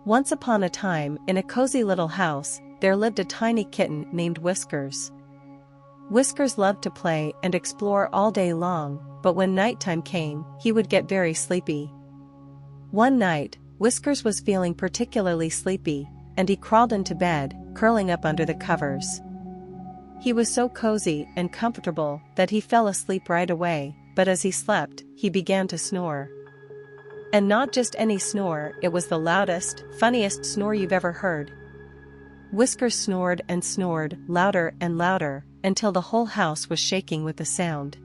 Once upon a time, in a cozy little house, there lived a tiny kitten named Whiskers. Whiskers loved to play and explore all day long, but when nighttime came, he would get very sleepy. One night, Whiskers was feeling particularly sleepy, and he crawled into bed, curling up under the covers. He was so cozy and comfortable that he fell asleep right away, but as he slept, he began to snore. And not just any snore, it was the loudest, funniest snore you've ever heard. Whiskers snored and snored, louder and louder, until the whole house was shaking with the sound.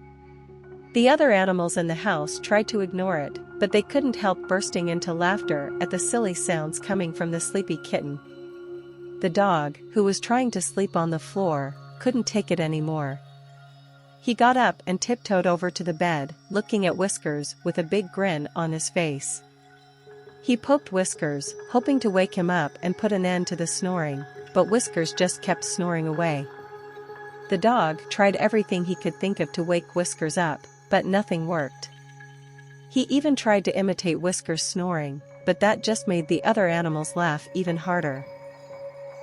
The other animals in the house tried to ignore it, but they couldn't help bursting into laughter at the silly sounds coming from the sleepy kitten. The dog, who was trying to sleep on the floor, couldn't take it anymore. He got up and tiptoed over to the bed, looking at Whiskers with a big grin on his face. He poked Whiskers, hoping to wake him up and put an end to the snoring, but Whiskers just kept snoring away. The dog tried everything he could think of to wake Whiskers up, but nothing worked. He even tried to imitate Whiskers' snoring, but that just made the other animals laugh even harder.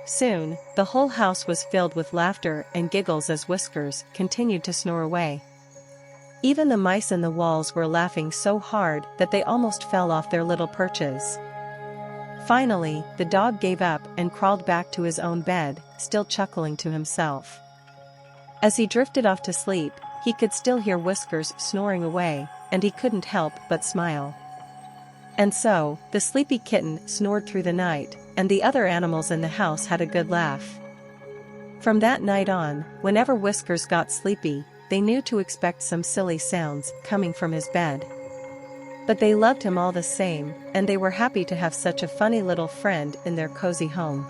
Soon, the whole house was filled with laughter and giggles as Whiskers continued to snore away. Even the mice in the walls were laughing so hard that they almost fell off their little perches. Finally, the dog gave up and crawled back to his own bed, still chuckling to himself. As he drifted off to sleep, he could still hear Whiskers snoring away, and he couldn't help but smile. And so, the sleepy kitten snored through the night, and the other animals in the house had a good laugh. From that night on, whenever Whiskers got sleepy, they knew to expect some silly sounds coming from his bed. But they loved him all the same, and they were happy to have such a funny little friend in their cozy home.